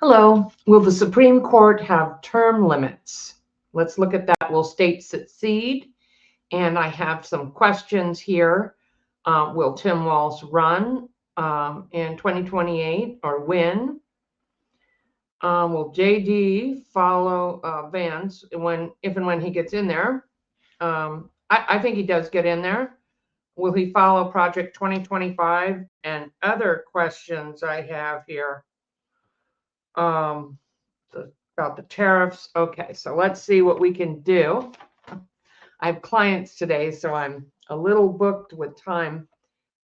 Hello. Will the Supreme Court have term limits? Let's look at that. Will states secede? And I have some questions here. Will Tim Walz run in 2028 or when? Will JD follow Vance if and when he gets in there? I think he does get in there. Will he follow Project 2025? And other questions I have here. Um, about the tariffs. Okay, so let's see what we can do. I have clients today, so I'm a little booked with time,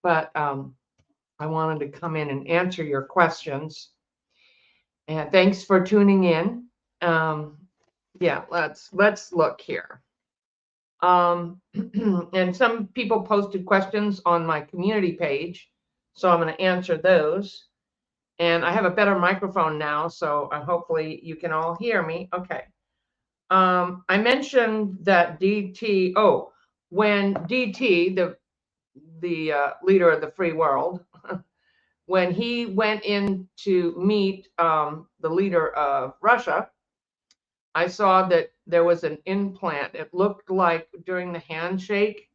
but I wanted to come in and answer your questions. And thanks for tuning in. Yeah, let's look here. And some people posted questions on my community page, so I'm going to answer those. And I have a better microphone now, so hopefully you can all hear me. Okay. I mentioned that DT. Oh, when DT, the leader of the free world, when he went in to meet the leader of Russia, I saw that there was an implant. It looked like during the handshake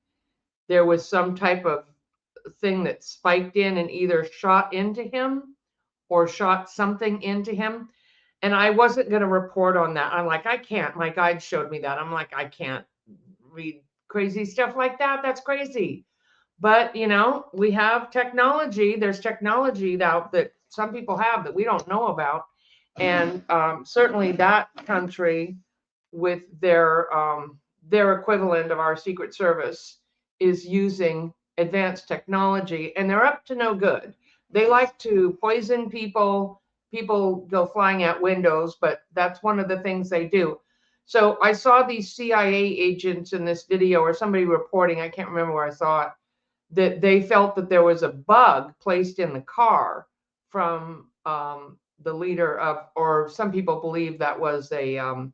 there was some type of thing that spiked in and either shot into him or shot something into him. And I wasn't going to report on that. I'm like, I can't. My guide showed me that. I'm like, I can't read crazy stuff like that. That's crazy. But, we have technology. There's technology that some people have that we don't know about. And certainly that country with their equivalent of our Secret Service is using advanced technology, and they're up to no good. They like to poison people. People go flying out windows, but that's one of the things they do. So I saw these CIA agents in this video, or somebody reporting, I can't remember where I saw it, that they felt that there was a bug placed in the car from the leader of, or some people believe that was a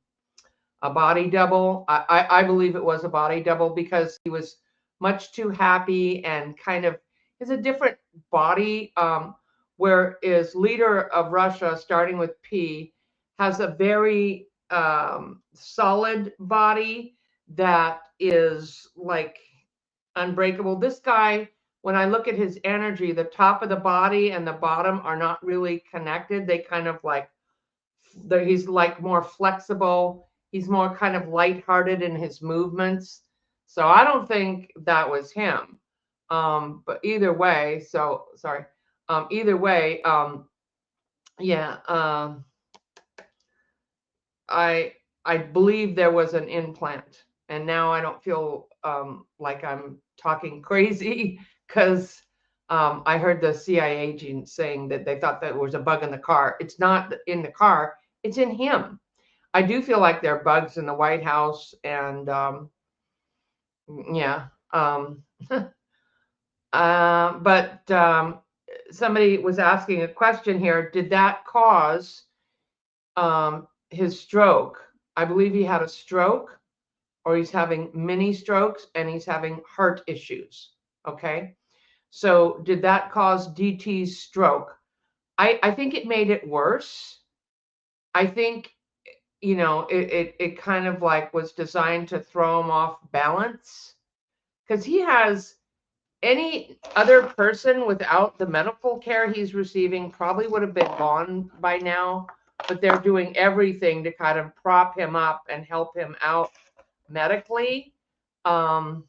body double. I believe it was a body double because he was much too happy and kind of is a different body. Whereas leader of Russia, starting with P, has a very solid body that is like unbreakable. This guy, when I look at his energy, the top of the body and the bottom are not really connected. They kind of like, he's like more flexible. He's more kind of lighthearted in his movements. So I don't think that was him. But either way, so sorry. Either way, yeah. I believe there was an implant, and now I don't feel like I'm talking crazy because I heard the CIA agent saying that they thought that was a bug in the car. It's not in the car; it's in him. I do feel like there are bugs in the White House, and yeah. But somebody was asking a question here. Did that cause his stroke? I believe he had a stroke, or he's having mini strokes, and he's having heart issues. Okay. So did that cause DT's stroke? I think it made it worse. I think, it kind of like was designed to throw him off balance, because he has, any other person without the medical care he's receiving probably would have been gone by now, but they're doing everything to kind of prop him up and help him out medically. Um,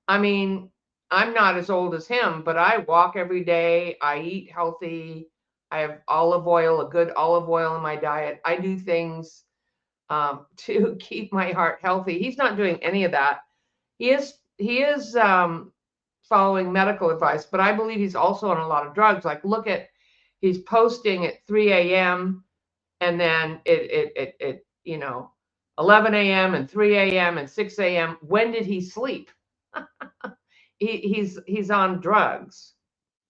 I mean, I'm not as old as him, but I walk every day. I eat healthy. I have olive oil, a good olive oil in my diet. I do things to keep my heart healthy. He's not doing any of that. He is following medical advice, but I believe he's also on a lot of drugs. Like, look at, he's posting at 3 a.m. and then it 11 a.m. and 3 a.m. and 6 a.m. When did he sleep? He's on drugs.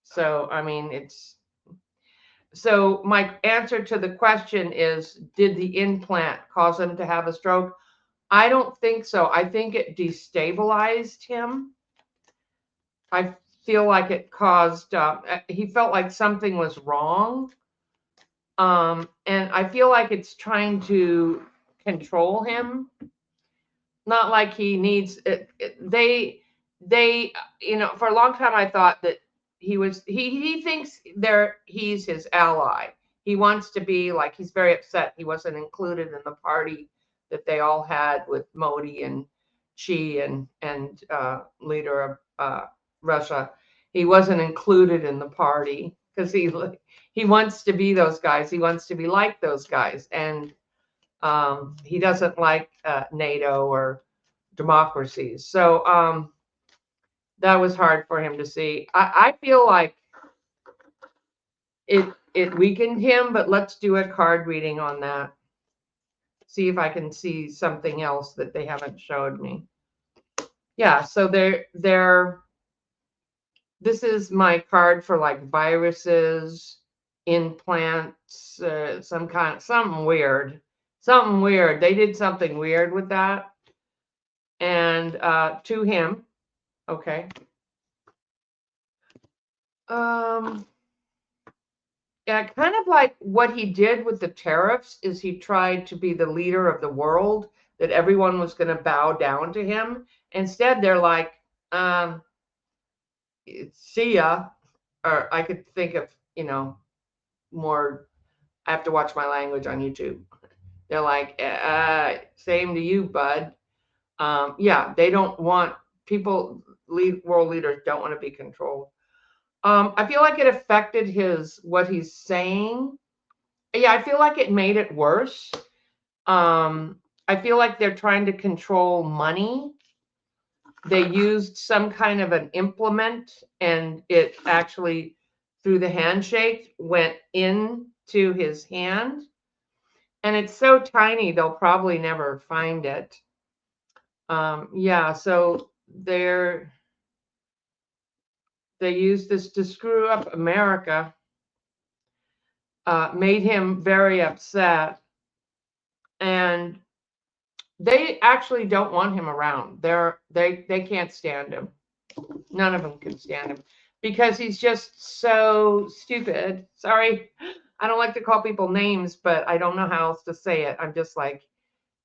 So I mean, so my answer to the question is, did the implant cause him to have a stroke? I don't think so. I think it destabilized him. I feel like it caused, he felt like something was wrong. And I feel like it's trying to control him. Not like he needs it. They, for a long time I thought that he thinks he's his ally. He wants to be like, he's very upset he wasn't included in the party that they all had with Modi and Xi and leader of Russia. He wasn't included in the party because he wants to be those guys. He wants to be like those guys, and he doesn't like NATO or democracies. So that was hard for him to see. I feel like it weakened him, but let's do a card reading on that. See if I can see something else that they haven't showed me. Yeah, so this is my card for like viruses, implants, something weird. Something weird. They did something weird with that. And to him, okay. Yeah, kind of like what he did with the tariffs is he tried to be the leader of the world, that everyone was going to bow down to him. Instead, they're like, see ya. Or I could think of, more, I have to watch my language on YouTube. They're like, same to you, bud. Yeah, they don't want people, world leaders don't want to be controlled. I feel like it affected what he's saying. Yeah, I feel like it made it worse. I feel like they're trying to control money. They used some kind of an implement, and it actually, through the handshake, went into his hand. And it's so tiny, they'll probably never find it. Yeah, so they used this to screw up America, made him very upset, and they actually don't want him around. They can't stand him. None of them can stand him because he's just so stupid. Sorry, I don't like to call people names, but I don't know how else to say it. I'm just like,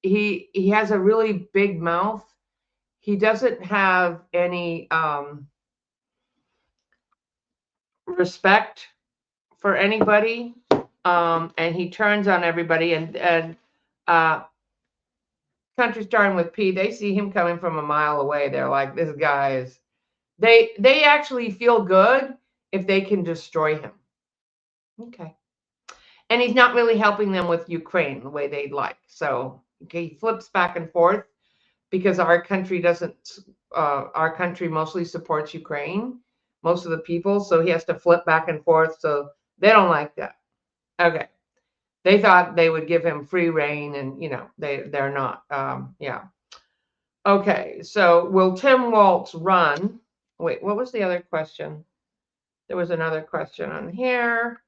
he has a really big mouth. He doesn't have any respect for anybody, and he turns on everybody. And country starting with P, they see him coming from a mile away. They're like, this guy is. They actually feel good if they can destroy him. Okay. And he's not really helping them with Ukraine the way they'd like. So, okay, he flips back and forth because our country mostly supports Ukraine, most of the people. So he has to flip back and forth. So they don't like that. Okay. They thought they would give him free reign, and, they're not. Yeah. Okay. So will Tim Walz run? Wait, what was the other question? There was another question on here.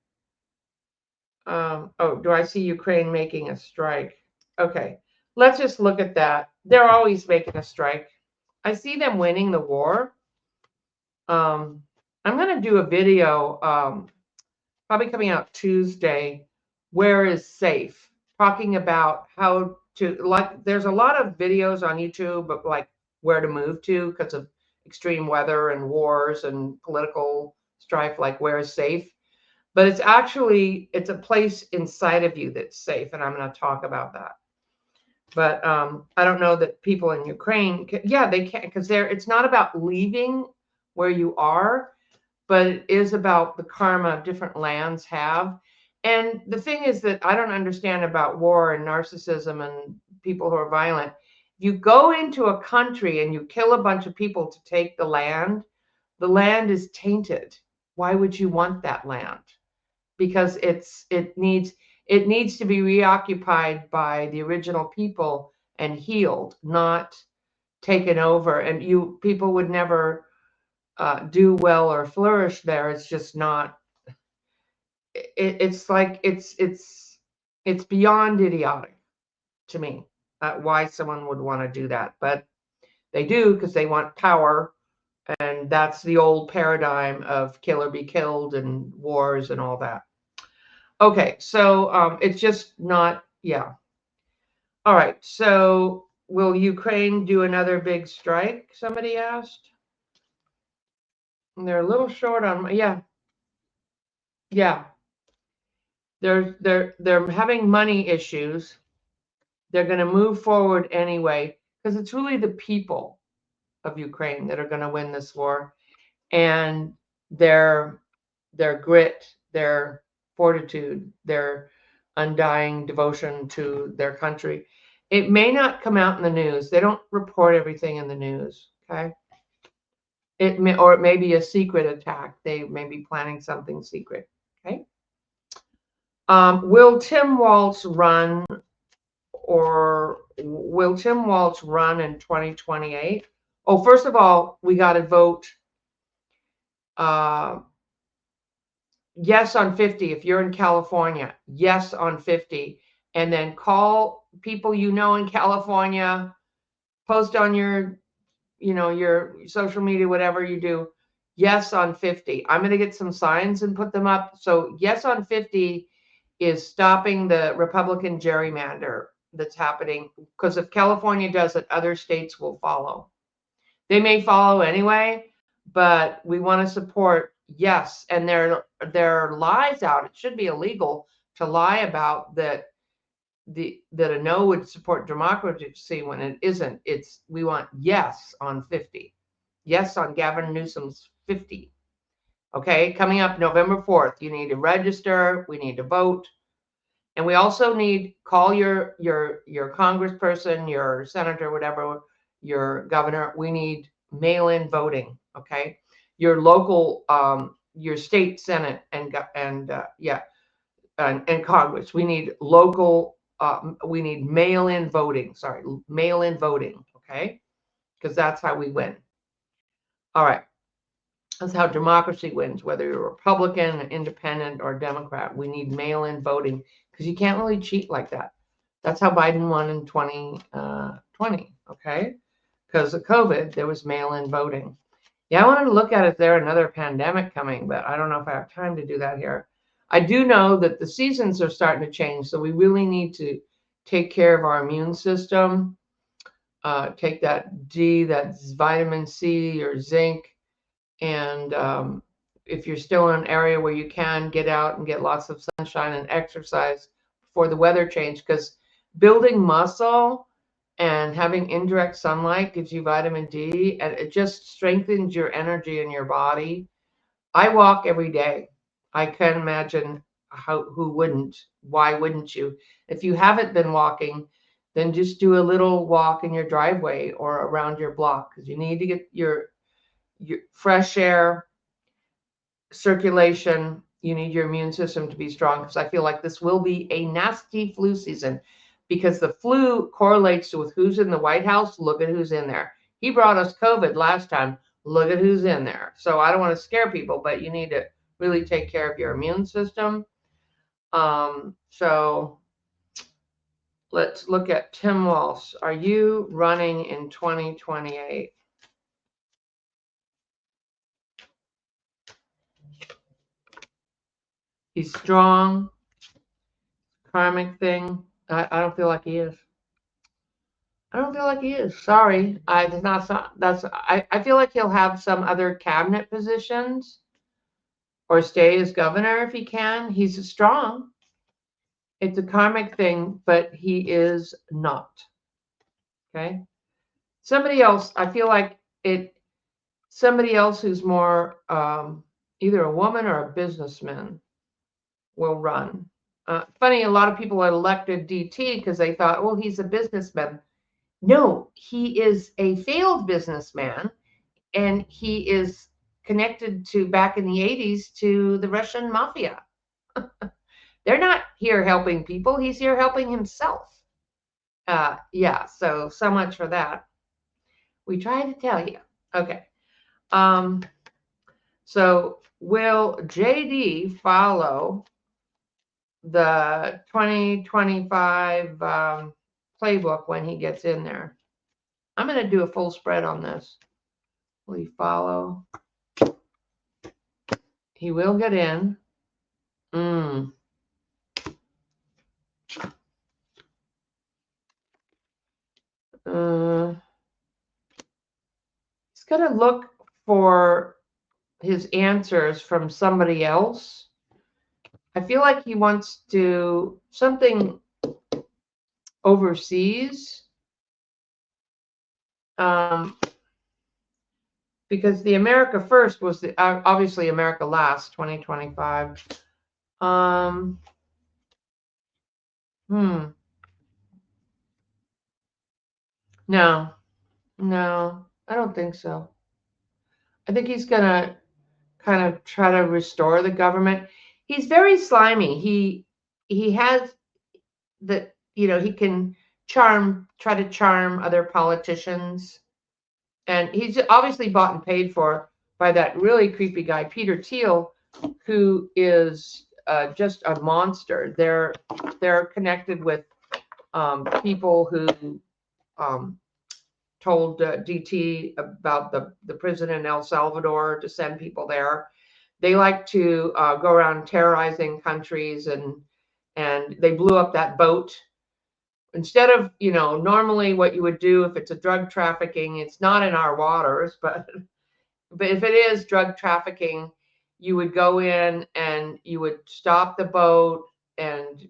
Do I see Ukraine making a strike? Okay, let's just look at that. They're always making a strike. I see them winning the war. I'm going to do a video, probably coming out Tuesday, where is safe, talking about how to, like, there's a lot of videos on YouTube, but like where to move to because of extreme weather and wars and political strife, like where is safe. But it's a place inside of you that's safe, and I'm going to talk about that. But I don't know that people in Ukraine, they can't, because it's not about leaving where you are, but it is about the karma different lands have. And the thing is that I don't understand about war and narcissism and people who are violent. You go into a country and you kill a bunch of people to take the land is tainted. Why would you want that land? Because it needs to be reoccupied by the original people and healed, not taken over. And people would never do well or flourish there. It's just not. It's like it's beyond idiotic to me why someone would want to do that, but they do because they want power, and that's the old paradigm of kill or be killed and wars and all that. Okay, so it's just not, yeah. All right, so will Ukraine do another big strike? Somebody asked. And they're a little short on, yeah, yeah. They're having money issues. They're going to move forward anyway because it's really the people of Ukraine that are going to win this war, and their grit, their fortitude, their undying devotion to their country. It may not come out in the news. They don't report everything in the news. Okay. Or it may be a secret attack. They may be planning something secret. Okay. Will Tim Walz run, or will Tim Walz run in 2028? Oh, first of all, we got to vote uh, yes on 50. If you're in California, yes on 50. And then call people you know in California, post on your, your social media, whatever you do, yes on 50. I'm going to get some signs and put them up. So yes on 50 is stopping the Republican gerrymander that's happening, because if California does it, other states will follow. They may follow anyway, but we want to support yes. And there are lies out. It should be illegal to lie about that that a no would support democracy when it isn't. We want yes on 50. Yes on Gavin Newsom's 50. Okay, coming up November 4th, you need to register, we need to vote. And we also need, call your congressperson, your senator, whatever, your governor. We need mail-in voting. Okay, your local, your state senate and Congress. We need local. We need mail-in voting. Sorry, mail-in voting. Okay, because that's how we win. All right. That's how democracy wins, whether you're Republican, independent, or Democrat. We need mail-in voting because you can't really cheat like that. That's how Biden won in 2020, okay? Because of COVID, there was mail-in voting. Yeah, I wanted to look at if there's another pandemic coming, but I don't know if I have time to do that here. I do know that the seasons are starting to change, so we really need to take care of our immune system. Take that D, that's vitamin C or zinc, and if you're still in an area where you can, get out and get lots of sunshine and exercise before the weather change, because building muscle and having indirect sunlight gives you vitamin D, and it just strengthens your energy in your body. I walk every day. I can imagine who wouldn't. Why wouldn't you? If you haven't been walking, then just do a little walk in your driveway or around your block, because you need to get your fresh air, circulation. You need your immune system to be strong, because I feel like this will be a nasty flu season, because the flu correlates with who's in the White House. Look at who's in there. He brought us COVID last time. Look at who's in there. So I don't want to scare people, but you need to really take care of your immune system. So let's look at Tim Walz. Are you running in 2028? He's strong. Karmic thing. I don't feel like he is. I don't feel like he is. Sorry. I feel like he'll have some other cabinet positions or stay as governor if he can. He's strong. It's a karmic thing, but he is not. Okay. Somebody else, I feel like somebody else who's more either a woman or a businessman will run. Funny, a lot of people elected DT because they thought, well, he's a businessman. No, he is a failed businessman, and he is connected to, back in the 80s, to the Russian mafia. They're not here helping people. He's here helping himself. Yeah, so much for that. We try to tell you. Okay. So will JD follow the 2025 playbook when he gets in there? I'm going to do a full spread on this. Will he follow? He will get in. going to look for his answers from somebody else. I feel like he wants to something overseas. Because the America First was obviously America Last 2025. No, I don't think so. I think he's gonna kind of try to restore the government. He's very slimy. He has the, he can try to charm other politicians. And he's obviously bought and paid for by that really creepy guy, Peter Thiel, who is just a monster. They're connected with people who told DT about the prison in El Salvador to send people there. They like to go around terrorizing countries, and they blew up that boat. Instead of, normally what you would do if it's a drug trafficking, it's not in our waters, but if it is drug trafficking, you would go in and you would stop the boat and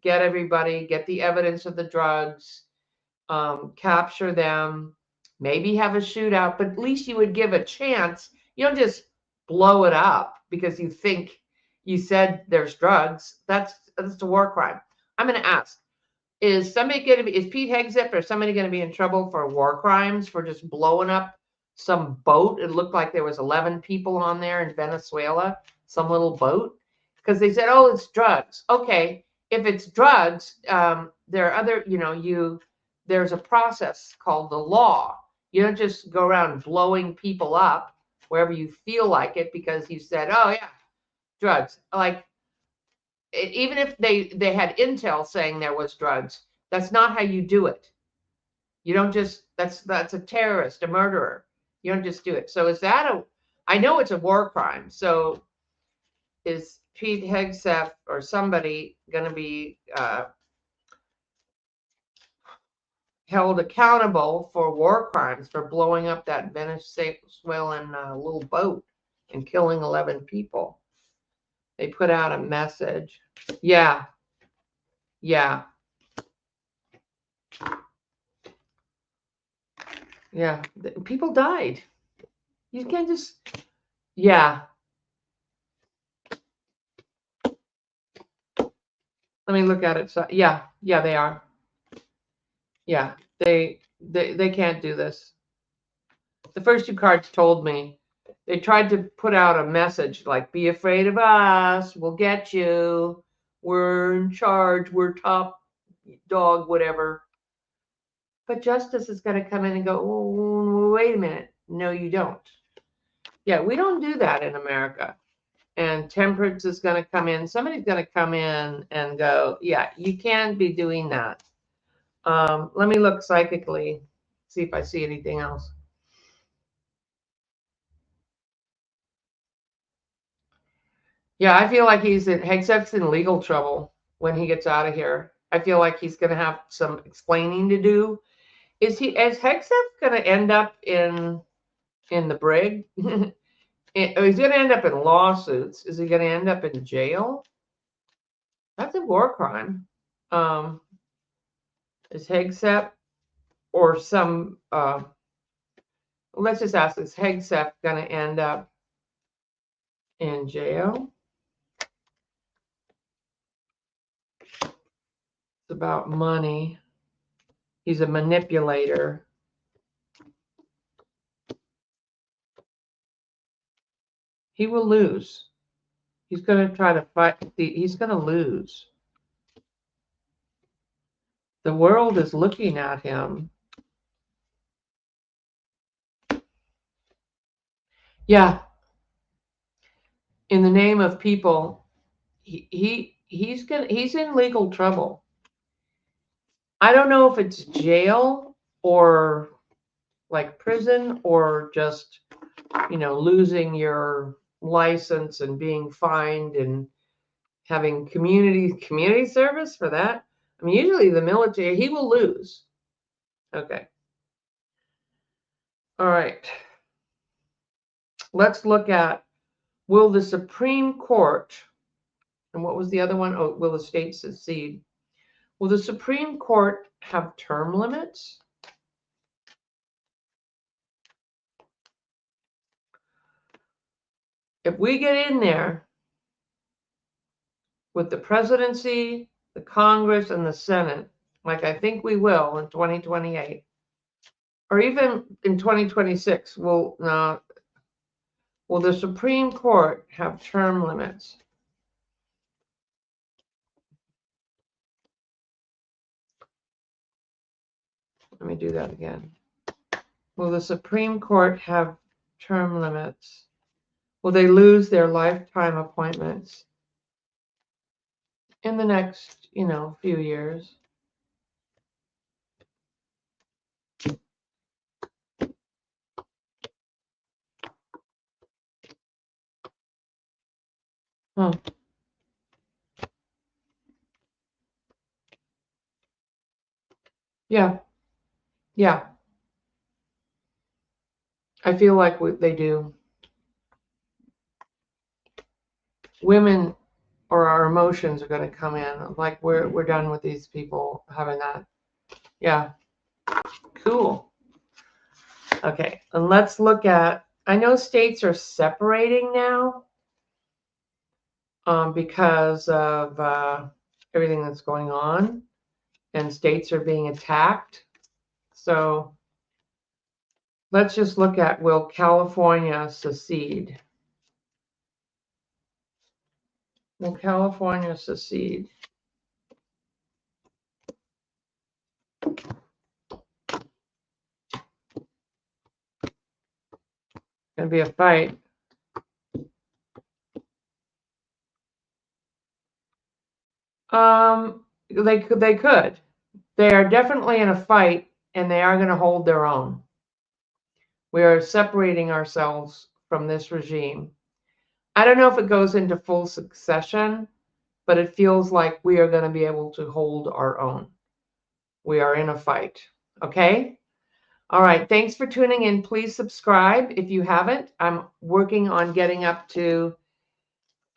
get everybody, get the evidence of the drugs, capture them, maybe have a shootout, but at least you would give a chance. You don't just blow it up because you think you said there's drugs. That's a war crime. I'm going to ask, is Pete Hegseth or somebody going to be in trouble for war crimes for just blowing up some boat? It looked like there was 11 people on there in Venezuela, some little boat, because they said, oh, it's drugs. Okay, if it's drugs, there are other, there's a process called the law. You don't just go around blowing people up wherever you feel like it because you said, oh yeah, drugs. Like, even if they had intel saying there was drugs, that's not how you do it. You don't just, that's a terrorist, a murderer. You don't just do it. So is that I know it's a war crime. So is Pete Hegseth or somebody going to be held accountable for war crimes for blowing up that Venezuelan little boat and killing 11 people? They put out a message. Yeah. People died. You can't just, Let me look at it. So, yeah, they are. Yeah, they can't do this. The first two cards told me. They tried to put out a message like, be afraid of us, we'll get you, we're in charge, we're top dog, whatever. But justice is going to come in and go, oh, wait a minute. No, you don't. Yeah, we don't do that in America. And temperance is going to come in. Somebody's going to come in and go, yeah, you can't be doing that. Let me look psychically, see if I see anything else. Yeah, I feel like Hegseth's in legal trouble when he gets out of here. I feel like he's going to have some explaining to do. Is Hegseth going to end up in the brig? He's going to end up in lawsuits. Is he going to end up in jail? That's a war crime. Is Hegseth or some, let's just ask, is Hegseth going to end up in jail? It's about money. He's a manipulator. He will lose. He's going to try to fight. He's going to lose. The world is looking at him. Yeah. In the name of people, he's in legal trouble. I don't know if it's jail or like prison or just, losing your license and being fined and having community service for that. I mean, usually the military, he will lose. Okay. All right. let's look at, will the Supreme Court, and what was the other one? Oh, will the states secede? Will the Supreme Court have term limits? If we get in there with the presidency, the Congress, and the Senate, like I think we will in 2028, or even in 2026, will the Supreme Court have term limits? Let me do that again. Will the Supreme Court have term limits? Will they lose their lifetime appointments in the next, few years? Huh. Yeah. Yeah. I feel like they do. Women or our emotions are going to come in. Like we're done with these people having that. Yeah. Cool. Okay. And let's look at, I know states are separating now because of everything that's going on, and states are being attacked. So let's just look at, will California secede? Will California secede? Gonna be a fight. They could. They are definitely in a fight, and they are going to hold their own. We are separating ourselves from this regime. I don't know if it goes into full succession, but it feels like we are going to be able to hold our own. We are in a fight. Okay? All right. Thanks for tuning in. Please subscribe if you haven't. I'm working on getting up to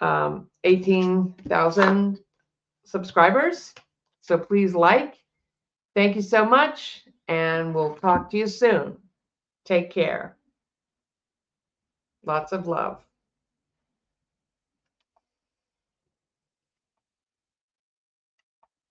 18,000 subscribers. So please like. Thank you so much, and we'll talk to you soon. Take care. Lots of love.